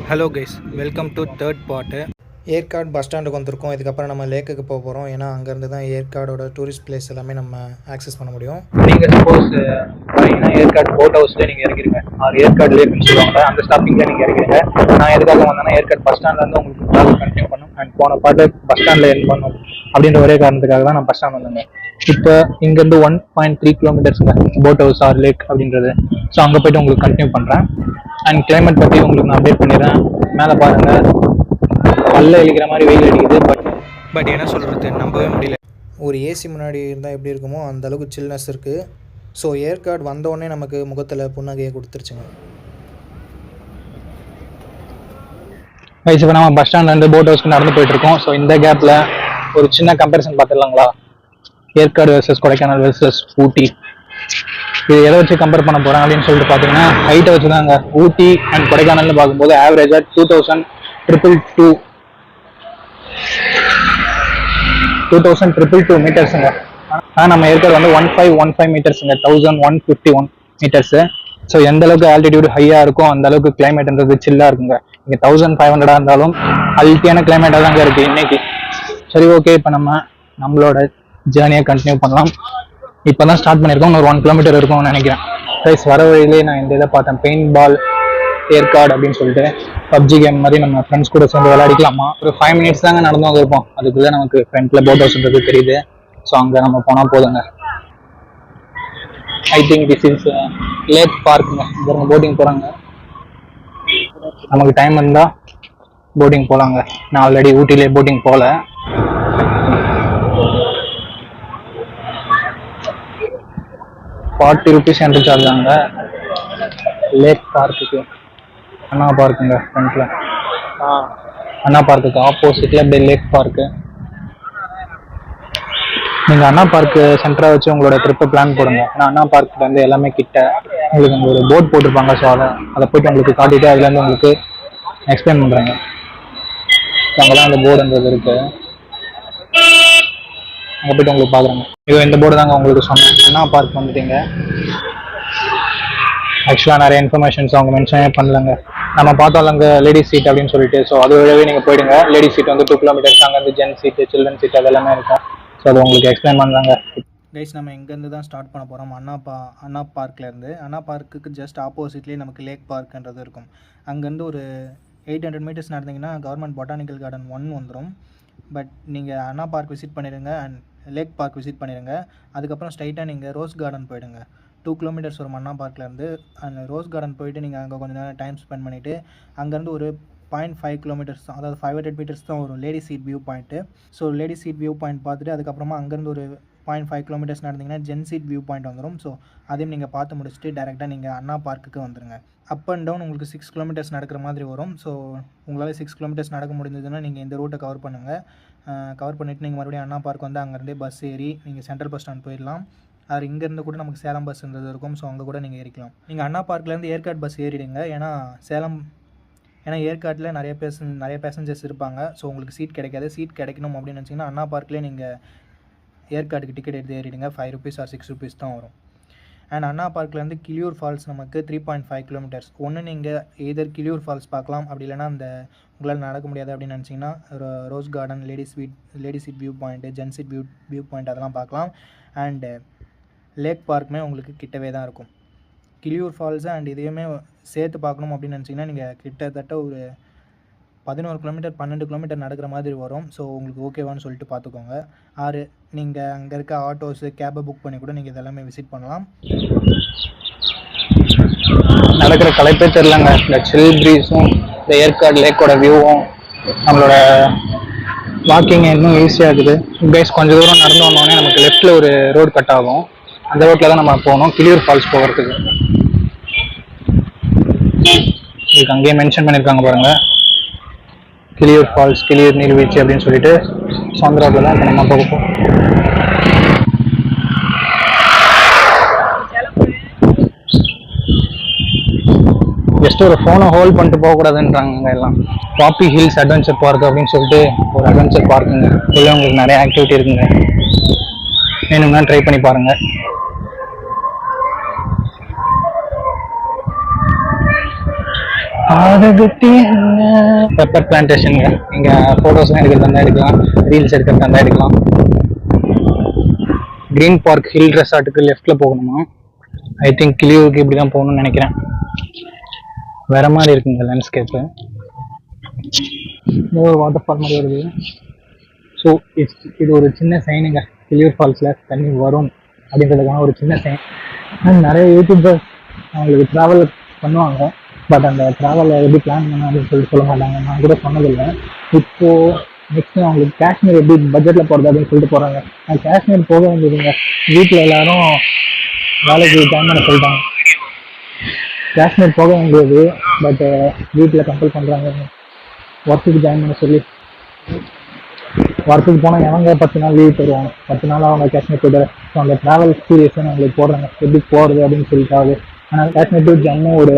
Hello guys, welcome to third part. Yercaud bus ஸ்டாண்டுக்கு வந்திருக்கோம். இதுக்கப்புறம் நம்ம லேக்குக்கு போக போகிறோம். ஏன்னா அங்கேருந்து தான் ஏற்காடோட டூரிஸ்ட் பிளேஸ் எல்லாமே நம்ம ஆக்சஸ் பண்ண முடியும். நீங்கள் சப்போஸ் பார்த்தீங்கன்னா ஏற்காடு போட் ஹவுஸில் நீங்கள் இறங்கிடுங்க. ஏற்காடு லேக்குன்னு சொல்லுவாங்க, அந்த ஸ்டாப்பிங்கில் நீங்கள் இறங்கிடுங்க. நான் எதுக்காக வந்தேன்னா ஏற்காடு பஸ் ஸ்டாண்ட்லேருந்து உங்களுக்கு ட்ராவல் கண்டினியூ பண்ணும் அண்ட் போன பாட்டு பஸ் ஸ்டாண்டில் என் பண்ணும் அப்படின்ற ஒரே காரணத்துக்காக தான் நான் பஸ் ஸ்டாண்ட் வந்தேங்க. இப்போ இங்கேருந்து 1.3 கிலோமீட்டர்ஸுங்க போட் ஹவுஸ் ஆர் லேக் அப்படின்றது. ஸோ அங்கே போய்ட்டு உங்களுக்கு கண்டினியூ பண்ணுறேன். அண்ட் கிளைமேட் பற்றி உங்களுக்கு நான் அப்டேட் பண்ணிடுறேன். மேலே பாருங்கள், பல்ல இழிக்கிற மாதிரி வெயில் அடிக்குது. பட் என்ன சொல்கிறது, நம்பவே முடியல. ஒரு ஏசி முன்னாடி இருந்தால் எப்படி இருக்குமோ அந்த அளவுக்கு சில்னஸ் இருக்குது. ஸோ ஏற்காடு வந்தோடனே நமக்கு முகத்தில் புன்னகையை கொடுத்துருச்சுங்க. இப்போ நம்ம பஸ் ஸ்டாண்ட்லேருந்து போட் ஹவுஸ்க்கு நடந்து போயிட்டுருக்கோம். ஸோ இந்த கேப்பில் ஒரு சின்ன கம்பேரிசன் பார்த்துடலாங்களா? Yercaud versus Kodaikanal versus Ooty. இது எதை வச்சு கம்பேர் பண்ண போகிறேன் அப்படின்னு சொல்லிட்டு பார்த்தீங்கன்னா, ஹைட்டை வச்சு தாங்க. ஊட்டி அண்ட் கொடைக்கானல்னு பார்க்கும்போது ஆவரேஜாக 2222 மீட்டர்ஸுங்க. ஆனால் நம்ம ஏற்காடு வந்து 1515 மீட்டர்ஸுங்க, 1151 மீட்டர்ஸு. ஸோ எந்த அளவுக்கு ஆல்டிடியூட் ஹையாக இருக்கும் அந்த அளவுக்கு கிளைமேட்ன்றது சில்லாக இருக்குங்க. இங்கே 1500 இருந்தாலும் அல்ட்டியான கிளைமேட்டாக தாங்க இருக்குது இன்னைக்கு. சரி, ஓகே, இப்போ நம்மளோட ஜேர்னியை கண்டினியூ பண்ணலாம். இப்போ தான் ஸ்டார்ட் பண்ணியிருக்கோம். ஒரு 1 கிலோமீட்டர் இருக்கும்னு நினைக்கிறேன். கைஸ், வர வழியிலே நான் இந்த இதை பார்த்தேன், பெயிண்ட் பால் ஏற்காடு அப்படின்னு சொல்லிட்டு. பப்ஜி கேம் மாதிரி நம்ம ஃப்ரெண்ட்ஸ் கூட சேர்ந்து விளையாடிக்கலாமா. ஒரு 5 மினிட்ஸ் தாங்க நடந்து வந்திருப்போம். அதுக்குள்ளே நமக்கு ஃப்ரண்ட்டில் போட் ஹவுஸ்ன்றது தெரியுது. ஸோ அங்கே நம்ம போனால் போதுங்க. I think this is lake பார்க்குங்க. இங்கே போட்டிங் போகிறாங்க. நமக்கு டைம் இருந்தால் போட்டிங் போகலாங்க. நான் ஆல்ரெடி ஊட்டிலே போட்டிங் போகல. ₹40 என்ட்ரி சார்ஜ் ஆங்க லேக் பார்க்குக்கு. அண்ணா பார்க்குங்க ஃப்ரண்ட்ல. அண்ணா பார்க்குக்கு ஆப்போசிட்ல அப்படியே லேக் பார்க்கு. நீங்கள் அண்ணா பார்க்கு சென்டராக வச்சு உங்களோட ட்ரிப்பை பிளான் போடுங்க. ஏன்னா அண்ணா பார்க்கில் வந்து எல்லாமே கிட்ட உங்களுக்கு அங்கே ஒரு போட் போட்டிருப்பாங்க. ஸோ அதை போய்ட்டு உங்களுக்கு காட்டிட்டு அதுலேருந்து உங்களுக்கு எக்ஸ்பிளைன் பண்ணுறாங்க. அங்கெல்லாம் அந்த போர்டுன்றது இருக்கு. அங்கே போய்ட்டு உங்களுக்கு பார்க்குறாங்க. இந்த போர்டு தாங்க உங்களுக்கு சொன்னேன். அண்ணா பார்க் வந்துட்டீங்க. ஆக்சுவலாக நிறைய இன்ஃபர்மேஷன்ஸ் அவங்க மென்ஷனே பண்ணலங்க. நம்ம பார்த்தோம் அங்கே லேடிஸ் சீட் அப்படின்னு சொல்லிட்டு. ஸோ அது வழியாகவே நீங்கள் போயிடுங்க. லேடிஸ் சீட் வந்து 2 கிலோமீட்டர்ஸ். அங்கே வந்து ஜென்ஸ் சீட்டு, சில்ட்ரன் சீட் அதெல்லாமே இருக்கும். ஸோ அது உங்களுக்கு எக்ஸ்பிளைன் பண்ணுறாங்க. கைஸ், நம்ம எங்கேருந்து தான் ஸ்டார்ட் பண்ண போகிறோம்? அண்ணா பார்க்லேருந்து. அண்ணா பார்க்குக்கு ஜஸ்ட் ஆப்போசிட்லேயே நமக்கு லேக் பார்க்குன்றது இருக்கும். அங்கேருந்து ஒரு 800 மீட்டர்ஸ் நடந்தீங்கன்னா கவர்மெண்ட் பொட்டானிக்கல் கார்டன் 1 வந்துடும். பட் நீங்கள் அண்ணா பார்க் விசிட் பண்ணிடுங்க அண்ட் லேக் பார்க் விசிட் பண்ணிடுங்க. அதுக்கப்புறம் ஸ்ட்ரைட்டாக நீங்கள் ரோஸ் கார்டன் போயிடுங்க. 2 கிலோமீட்டர்ஸ் வரும் அண்ணா பார்க்லேருந்து. அந்த ரோஸ் கார்டன் போயிட்டு நீங்கள் அங்கே கொஞ்சம் நேரம் டைம் ஸ்பெண்ட் பண்ணிவிட்டு அங்கேருந்து ஒரு 0.5 கிலோமீட்டர்ஸ் தான், அதாவது 500 மீட்டர்ஸ் தான் வரும் lady seat view point. So lady seat view point பார்த்துட்டு அதுக்கப்புறமா அங்கேருந்து ஒரு 0.5 கிலோமீட்டர்ஸ் நடந்தீங்கன்னா ஜென் சீட் வியூ பாயிண்ட் வந்துடும். ஸோ அதையும் நீங்கள் பார்த்து முடிச்சுட்டு டேரெக்டாக நீங்கள் அண்ணா பார்க்குக்கு வந்துடுங்க. அப் அண்ட் டவுன் உங்களுக்கு 6 கிலோமீட்டர்ஸ் நடக்கிற மாதிரி வரும். ஸோ உங்களால் 6 கிலோமீட்டர்ஸ் நடக்க முடிஞ்சதுன்னா நீங்கள் இந்த ரூட்டை கவர் பண்ணுங்கள். கவர் பண்ணிவிட்டு நீங்கள் மறுபடியும் அண்ணா பார்க் வந்து அங்கேருந்தே பஸ் ஏறி நீங்கள் சென்ட்ரல் பஸ் ஸ்டாண்ட் போயிடலாம். அது இங்கேருந்து கூட நமக்கு சேலம் பஸ்ன்றது இருக்கும். ஸோ அங்கே கூட நீங்கள் ஏறிக்கலாம். நீங்கள் அண்ணா பார்க்லேருந்து ஏற்காடு பஸ் ஏறிடுங்க. ஏன்னா ஏற்காட்டில் நிறைய பேசஞ்சர்ஸ் இருப்பாங்க. ஸோ உங்களுக்கு சீட் கிடைக்காது. சீட் கிடைக்கணும் அப்படின்னு நினச்சிங்கன்னா அண்ணா பார்க்லேயே நீங்கள் ஏற்காடுக்கு டிக்கெட் எடுத்து ஏறிடுங்க. ₹5 ஆர் ₹6 தான் வரும். அண்ட் அண்ணா பார்க்லேருந்து கிளியூர் ஃபால்ஸ் நமக்கு 3.5 கிலோமீட்டர்ஸ். ஒன்று நீங்கள் எதர் கிளியூர் ஃபால்ஸ் பார்க்கலாம், அப்படி இல்லைனா அந்த உங்களால் நடக்க முடியாது அப்படின்னு நினச்சிங்கன்னா rose garden, lady seat view point, gents seat view point அதெல்லாம் பார்க்கலாம். அண்டு லேக் பார்க்குமே உங்களுக்கு கிட்டவே தான் இருக்கும். கிளியூர் ஃபால்ஸு அண்ட் இதையுமே சேர்த்து பார்க்கணும் அப்படின்னு நினச்சிங்கன்னா நீங்கள் கிட்டத்தட்ட ஒரு 11 கிலோமீட்டர் 12 கிலோமீட்டர் நடக்கிற மாதிரி வரும். ஸோ உங்களுக்கு ஓகேவான்னு சொல்லிட்டு பார்த்துக்கோங்க. ஆறு நீங்கள் அங்கே இருக்க ஆட்டோஸு, கேபை புக் பண்ணி கூட நீங்கள் இதெல்லாமே விசிட் பண்ணலாம். நடக்கிற கலைப்பே தெரிலங்க. இந்த சில் ப்ரீஸும் இந்த ஏற்காடு லேக்கோட வியூவும் நம்மளோட வாக்கிங் இன்னும் ஈஸியாக இருக்குது. கைஸ், கொஞ்சம் தூரம் நடந்து வந்தோடனே நமக்கு லெஃப்ட்டில் ஒரு ரோடு கட் ஆகும். அந்த ரோட்டில் தான் நம்ம போகணும் கிளியூர் ஃபால்ஸ் போகிறதுக்கு. இதுக்கு அங்கேயே மென்ஷன் பண்ணியிருக்காங்க பாருங்கள், கிளியூர் ஃபால்ஸ், கிளியூர் நீர்வீழ்ச்சி அப்படின்னு சொல்லிட்டு. சொந்த ரோட்டில் தான் இப்போ நம்ம போக ஜஸ்ட் ஒரு ஃபோனை ஹோல்ட் பண்ணிட்டு போகக்கூடாதுன்றாங்க எல்லாம். பாப்பி ஹில்ஸ் அட்வென்ச்சர் பார்க் அப்படின்னு சொல்லிட்டு ஒரு அட்வென்ச்சர் பார்க்குங்க. இதில் உங்களுக்கு நிறைய ஆக்டிவிட்டி இருக்குங்க. வேணும்னா ட்ரை பண்ணி பாருங்கள். பெப்பர் பிளான்டேஷனுங்க. இங்கே ஃபோட்டோஸ்லாம் எடுக்கிறதா இருந்தால் எடுக்கலாம், ரீல்ஸ் எடுக்கிறதா இருந்தால் எடுக்கலாம். கிரீன் பார்க் ஹில் ரெசார்ட்டுக்கு லெஃப்டில் போகணுமா? ஐ திங்க் கிளியூருக்கு இப்படி தான் போகணும்னு நினைக்கிறேன். வேற மாதிரி இருக்குங்க லேண்ட்ஸ்கேப்பு. ஒரு வாட்டர் ஃபால் மாதிரி வருது. ஸோ இது ஒரு சின்ன சைனுங்க. கிளியூர் ஃபால்ஸில் தண்ணி வரும் அப்படின்றதுக்கான ஒரு சின்ன சைன். நிறைய யூடியூபர்ஸ் அவங்களுக்கு ட்ராவல் பண்ணுவாங்க. பட் அந்த ட்ராவலை எப்படி பிளான் பண்ண அப்படின்னு சொல்ல மாட்டாங்க. நான் கூட சொன்னதில்லை. இப்போது நெக்ஸ்ட்டு அவங்களுக்கு காஷ்மீர் எப்படி பட்ஜெட்டில் போகிறது அப்படின்னு சொல்லிட்டு போகிறாங்க. நான் காஷ்மீர் போக வேண்டியதுங்க. வீட்டில் எல்லாரும் வேலைக்கு டைம் பண்ண சொல்லிட்டாங்க. காஷ்மீர் போக வேண்டியது, பட் வீட்டில் கம்பல் பண்ணுறாங்க ஒர்க்குக்கு ஜாயின் பண்ண சொல்லி. ஒர்க்குக்கு போனால் எவங்க 10 நாள் லீவ் தருவாங்க. 10 நாள் அவங்க காஷ்மீர் போய்ட்டு. ஸோ அந்த ட்ராவல் எக்ஸ்பீரியன்ஸை அவங்களுக்கு போடுறாங்க எப்படி போகிறது அப்படின்னு சொல்லிட்டாவது. ஆனால் காஷ்மீர் டு ஜம்மு ஒரு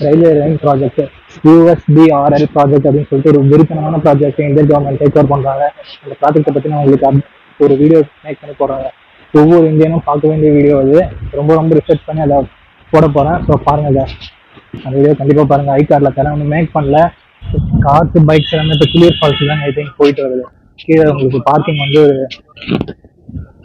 railway line project, USBRL project அப்படின்னு சொல்லிட்டு ஒரு விருப்பமான project Indian government take over பண்ணுறாங்க. அந்த ப்ராஜெக்டை பற்றி அவங்களுக்கு ஒரு வீடியோ மேக் பண்ணி போடுறாங்க. ஒவ்வொரு இந்தியனும் பார்க்க வேண்டிய வீடியோ அது. ரொம்ப ரொம்ப ரிசர்ச் பண்ணி அதை போட போகிறேன். ஸோ பாருங்கள், அந்த வீடியோ கண்டிப்பாக பாருங்கள். ஐகார்டில் தரேன். ஒன்றும் மேக் பண்ணல. கார்ஸ் பைக்ஸ் எல்லாமே இப்போ கிளியர் ஃபால்ஸ் தான் ஐ திங்க் போயிட்டு வருது. கீழே உங்களுக்கு பார்க்கிங் வந்து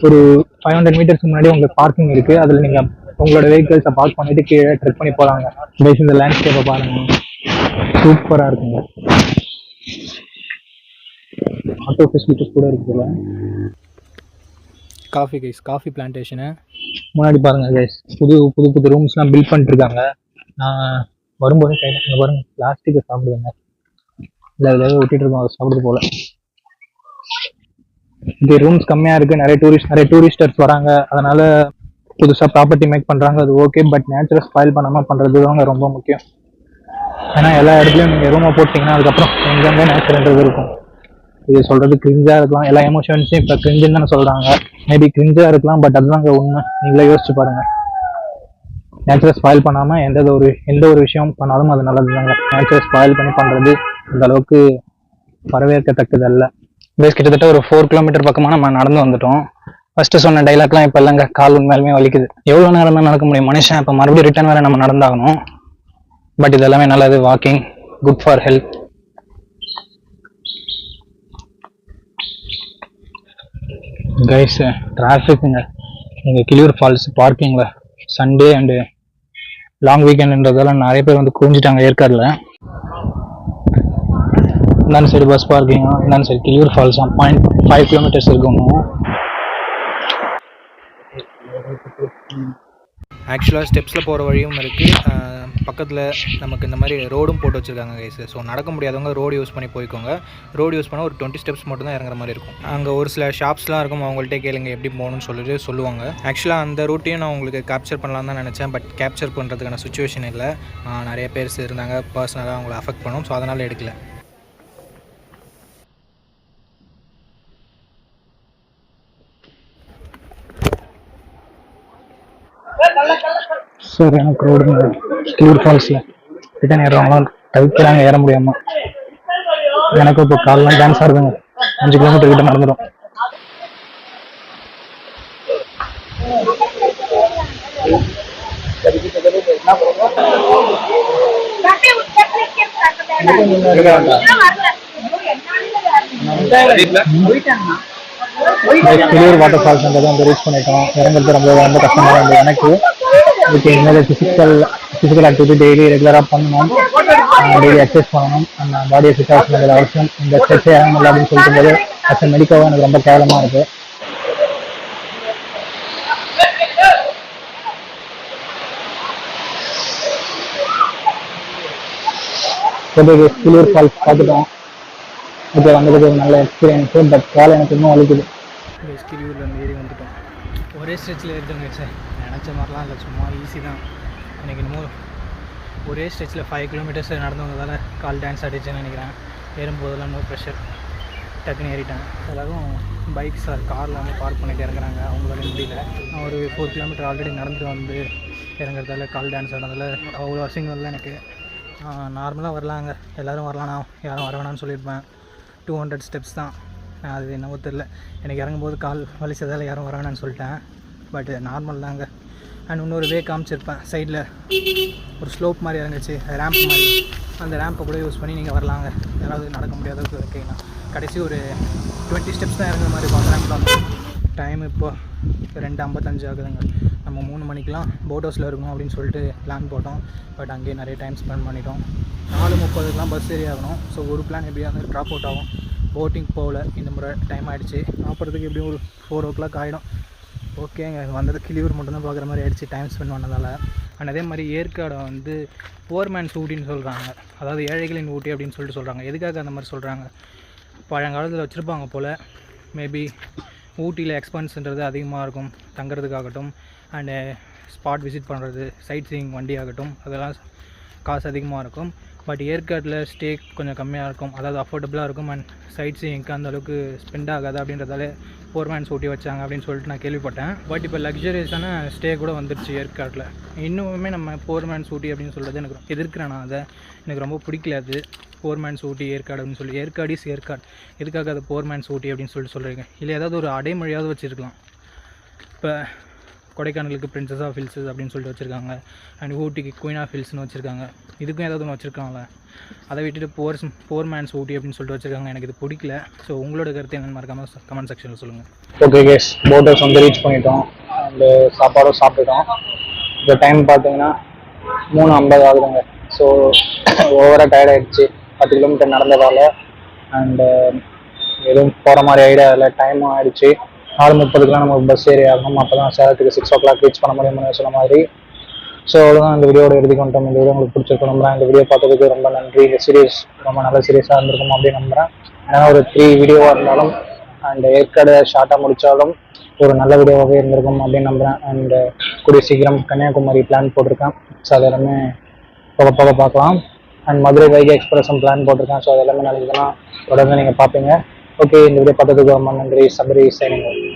ஒரு 500 மீட்டர்ஸ்க்கு முன்னாடி உங்களுக்கு பார்க்கிங் இருக்குது. அதில் நீங்கள் உங்களோட வெஹிக்கிள்ஸை பார்க் பண்ணிவிட்டு கீழே ட்ரெக் பண்ணி போகலாங்க. பேஸ் இந்த லேண்ட்ஸ்கேப்பை பாருங்கள், சூப்பராக இருக்குங்க. ஆட்டோ ஃபெசிலிட்டிஸ் கூட இருக்குதுல்ல. காஃபி கைஸ், காஃபி பிளான்டேஷனு முன்னாடி பாருங்கள் கைஸ். புது புது புது ரூம்ஸ்லாம் பில்ட் பண்ணிட்டுருக்காங்க. நான் வரும்போது கையில் பாருங்கள், பிளாஸ்டிக்கை சாப்பிடுவேங்க. இல்லை அதில் விட்டுட்டு இருக்கோம், அதை சாப்பிடுறது போல். இது ரூம்ஸ் கம்மியாக இருக்குது. நிறைய டூரிஸ்டர்ஸ் வராங்க. அதனால் புதுசாக ப்ராப்பர்ட்டி மேக் பண்ணுறாங்க. அது ஓகே. பட் நேச்சுரை ஸ்பாயில் பண்ணாமல் பண்ணுறது தாங்க ரொம்ப முக்கியம். ஏன்னா எல்லா இடத்துலையும் நீங்கள் ரூமை போட்டிங்கன்னா அதுக்கப்புறம் எங்கெங்கே நேச்சுரன்றது இருக்கும். இது சொல்கிறது கிரிஞ்சாக இருக்கலாம். எல்லா எமோஷன்ஸையும் இப்போ கிரிஞ்சுன்னு தானே சொல்கிறாங்க. மேபி கிரிஞ்சாக இருக்கலாம், பட் அதுதாங்க உண்மை. நீங்களே யோசிச்சு பாருங்கள். நேச்சுரை ஸ்பாயில் பண்ணாமல் எந்த ஒரு விஷயம் பண்ணாலும் அது நல்லது தாங்க. நேச்சுரை ஸ்பாயில் பண்ணி பண்ணுறது அந்த அளவுக்கு வரவேற்கத்தக்கது அல்ல. பேஸ் கிட்டத்தட்ட ஒரு 4 கிலோமீட்டர் பக்கமாக நம்ம நடந்து வந்துட்டோம். ஃபர்ஸ்ட் சொன்ன டைலாக்லாம் இப்போ இல்லைங்க. கால் உண்மையாலுமே வலிக்குது. எவ்வளோ நேரம் தான் நடக்க முடியும் மனுஷன்? இப்போ மறுபடியும் ரிட்டர்ன் வேறு நம்ம நடந்தாகணும். பட் இது எல்லாமே நல்லது. Walking good for health. Guys, டிராஃபிக்குங்க இங்கே கிளியூர் ஃபால்ஸ் பார்க்கிங்கில். சண்டே அண்டு லாங் வீக்கெண்டுன்றதால நிறைய பேர் வந்து குவிஞ்சிட்டாங்க ஏற்காடில். இந்த சைடு பஸ் பார்க்கிங், இந்த சைடு கிளியூர் ஃபால்ஸ் 0.5 கிலோமீட்டர்ஸ் இருக்கும். ஆக்சுவலாக ஸ்டெப்ஸில் போகிற வழியும் இருக்குது. பக்கத்தில் நமக்கு இந்த மாதிரி ரோடும் போட்டு வச்சுருக்காங்க கைஸ். ஸோ நடக்க முடியாதவங்க ரோடு யூஸ் பண்ணி போய்க்கோங்க. ரோடு யூஸ் பண்ணால் ஒரு 20 ஸ்டெப்ஸ் மட்டும் தான் இறங்குற மாதிரி இருக்கும். அங்கே ஒரு சில ஷாப்ஸ்லாம் இருக்கும். அவங்கள்ட்ட கேளுங்க எப்படி போகணும்னு சொல்லிட்டு சொல்லுவாங்க. ஆக்சுவலாக அந்த ரூட்டையும் நான் உங்களுக்கு கேப்சர் பண்ணலாம் தான் நினச்சேன். பட் கேப்சர் பண்ணுறதுக்கான சுச்சுவேஷன் இல்லை. நிறைய பேர் இருந்தாங்க, பர்சனலாக அவங்களை அஃபெக்ட் பண்ணும். ஸோ அதனால் எடுக்கல. சார் எனக்கு ரோடுங்க கிளியூர் ஃபால்ஸில் ரிட்டர்ன் ஏறுறவங்களாம் தவிர்க்கிறாங்க ஏற முடியாமல். எனக்கும் இப்போ கால்லாம் டான்ஸ் ஆடுதுங்க. 5 கிலோமீட்டர் கிட்ட நடந்துடும். கிளியூர் வாட்டர் ஃபால்ஸ் வந்து ரீச் பண்ணிட்டோம். இறங்குறது ரொம்ப கஷ்டமாக இருந்தது எனக்கு. ஓகே, இனிமேல் ஃபிசிக்கல் ஆக்டிவிட்டி டெய்லி ரெகுலராக பண்ணணும். டெய்லி எக்ஸசைஸ் பண்ணணும். நம்ம பாடியை ஃபிட்டாக வச்சுக்கிறது அவசியம். இந்த ஸ்ட்ரெஸ்ஸே இறங்க முடியல அப்படின்னு சொல்லிட்டு போது அஸ் மெடிக்கலாக எனக்கு ரொம்ப கேவலமாக இருக்குது. கிளியூர் ஃபால்ஸ் பார்த்துட்டோம். ஓகே, வந்ததுக்கு ஒரு நல்ல எக்ஸ்பீரியன்ஸு. பட் காலை எனக்கு இன்னும் வலிக்குது. கிளியூரில் ஏறி வந்துட்டோம். ஒரே ஸ்ட்ரெச்சில் எடுத்துங்க சார். நினச்ச மாதிரிலாம் இல்லை, சும்மா ஈஸி தான். எனக்கு இன்னமும் ஒரே ஸ்ட்ரெச்சில் 5 கிலோமீட்டர்ஸ் நடந்து வந்ததால் கால் டான்ஸ் ஆடிச்சுன்னு நினைக்கிறேன். ஏறும்போதெல்லாம் நோ ப்ரெஷர், டக்குன்னு ஏறிட்டேன். எல்லோரும் பைக்ஸ் காரில் வந்து பார்க் பண்ணிட்டு இறங்குறாங்க. அவங்களால முடியல. நான் ஒரு 4 கிலோமீட்டர் ஆல்ரெடி நடந்துட்டு வந்து இறங்குறதால கால் டான்ஸ் ஆனதால் அவ்வளோ அசிங்கம் இல்லை எனக்கு. நார்மலாக வரலாங்க, எல்லோரும் வரலாம். நான் யாரும் வர வேணான்னு சொல்லியிருப்பேன். 200 ஸ்டெப்ஸ் தான். அது என்னவோ தெரில, எனக்கு இறங்கும்போது கால் வலிச்சதால் யாரும் வர வேணான்னு சொல்லிட்டேன். பட் நார்மல் தாங்க. அண்ட் இன்னொரு வே காமிச்சிருப்பேன் சைடில் ஒரு ஸ்லோப் மாதிரி இறங்குச்சு ரேம்ப் மாதிரி, அந்த ரேம்பை கூட யூஸ் பண்ணி நீங்கள் வரலாங்க. யாராவது நடக்க முடியாதவங்க இருக்கீங்கன்னா கடைசி ஒரு 20 ஸ்டெப்ஸ் தான் இறங்குற மாதிரி இருக்கும் அந்த ரேம்பில். டைம் இப்போ 2:55 ஆகுதுங்க. நம்ம 3 மணிக்கெலாம் போட் ஹவுஸில் இருக்கணும் அப்படின்னு சொல்லிட்டு பிளான் போட்டோம். பட் அங்கேயே நிறைய டைம் ஸ்பெண்ட் பண்ணிட்டோம். 4:30 பஸ் ஏறி ஆகணும். ஸோ ஒரு பிளான் எப்படியா வந்து ட்ராப் அவுட் ஆகும். போட்டிங் போகல இந்த முறை, டைம் ஆகிடுச்சு. சாப்பிட்றதுக்கு எப்படியும் ஒரு 4 o'clock ஆகிடும். ஓகேங்க, வந்தது கிளியூர் மட்டும்தான் பார்க்குற மாதிரி ஆகிடுச்சு டைம் ஸ்பெண்ட் பண்ணதால். அண்ட் அதே மாதிரி ஏற்காடை வந்து போர் மேன்ஸ் ஊட்டின்னு சொல்கிறாங்க, அதாவது ஏழைகளின் ஊட்டி அப்படின்னு சொல்லிட்டு சொல்கிறாங்க. எதுக்காக அந்த மாதிரி சொல்கிறாங்க, பழங்காலத்தில் வச்சுருப்பாங்க போல். மேபி ஊட்டியில் எக்ஸ்பென்ஸ்ன்றது அதிகமாக இருக்கும் தங்குறதுக்காகட்டும், அண்டு ஸ்பாட் விசிட் பண்ணுறது, சைட் சீயிங் வண்டி ஆகட்டும், அதெல்லாம் காசு அதிகமாக இருக்கும். பட் ஏற்காட்டில் ஸ்டே கொஞ்சம் கம்மியாக இருக்கும், அதாவது அஃபோர்டபுளாக இருக்கும். அண்ட் சைட் சீயிங்க்கு அந்தளவுக்கு ஸ்பெண்ட் ஆகாது அப்படின்றதால போர் மேன்ஸ் ஊட்டி வச்சாங்க அப்படின்னு சொல்லிட்டு நான் கேள்விப்பட்டேன். பட் இப்போ லக்ஸரியஸான ஸ்டே கூட வந்துடுச்சு ஏற்காட்டில். இன்னுமே நம்ம போர் மேன்ஸ் ஊட்டி அப்படின்னு சொல்கிறது எனக்கு எதிர்க்கிறேன் நான். அதை எனக்கு ரொம்ப பிடிக்கல. அது போர் மேன்ஸ் ஊட்டி ஏற்காடு அப்படின்னு சொல்லி, ஏற்காடு இஸ் ஏற்காடு, எதுக்காக அது போர் மேன்ஸ் ஊட்டி அப்படின்னு சொல்லிட்டு சொல்கிறீங்க? இல்லை ஏதாவது ஒரு அடைமொழியாவது வச்சுருக்கலாம். இப்போ கொடைக்கானலுக்கு பிரின்சஸ் ஆஃப் ஹில்ஸஸ் அப்படின்னு சொல்லிட்டு வச்சுருக்காங்க, அண்ட் ஊட்டிக்கு குயின் ஆஃப் ஹில்ஸ்னு வச்சுருக்காங்க. இதுக்கும் ஏதாவது ஒன்று வச்சுருக்காங்களே, அதை விட்டுட்டு போர் மேன்ஸ் ஊட்டி அப்படின்னு சொல்லிட்டு வச்சுருக்காங்க. எனக்கு இது பிடிக்கல. ஸோ உங்களோட கருத்து என்னென்னு மறக்காம கமெண்ட் செக்ஷனில் சொல்லுங்கள். ஓகே கேஸ், போட் ஹவுஸ் வந்து ரீச் பண்ணிட்டோம். அண்டு சாப்பாடும் சாப்பிட்டுட்டோம். இப்போ டைம் பார்த்தீங்கன்னா 3:50 ஆகுதுங்க. ஸோ ஓவராக டயர்ட் ஆகிடுச்சு 10 கிலோமீட்டர் நடந்ததால். அண்டு எதுவும் போகிற மாதிரி ஐடியா இல்லை, டைமும் ஆகிடுச்சு. 4:30 நமக்கு பஸ் ஏறி ஆகணும். அப்போ தான் சேலத்துக்கு 6 o'clock ரீச் பண்ண முடியும்னு சொன்ன மாதிரி. ஸோ அவ்வளோதான், இந்த வீடியோட எழுதி கொண்டோம். இந்த வீடியோ உங்களுக்கு பிடிச்சிருக்கும் நம்புறேன். இந்த வீடியோ பார்த்ததுக்கு ரொம்ப நன்றி. இந்த சீரியஸ் ரொம்ப நல்ல சீரியஸாக இருந்திருக்கும் அப்படின்னு நம்புகிறேன். ஏன்னா ஒரு 3 வீடியோவாக இருந்தாலும் அண்ட் ஏற்காடு ஷார்ட்டாக முடித்தாலும் ஒரு நல்ல வீடியோவாகவே இருந்திருக்கும் அப்படின்னு நம்புகிறேன். அண்ட் கூடிய சீக்கிரம் கன்னியாகுமரி பிளான் போட்டிருக்கேன். ஸோ அது எல்லாமே போக பார்க்கலாம். அண்ட் மதுரை வைகை எக்ஸ்பிரஸும் பிளான் போட்டிருக்கேன். ஸோ அது எல்லாமே நல்லதுன்னா தொடர்ந்து நீங்கள் பார்ப்பீங்க. ஓகே, இந்த வீடியோ பார்த்ததுக்கு ரொம்ப நன்றி. சபரி சைனிங்.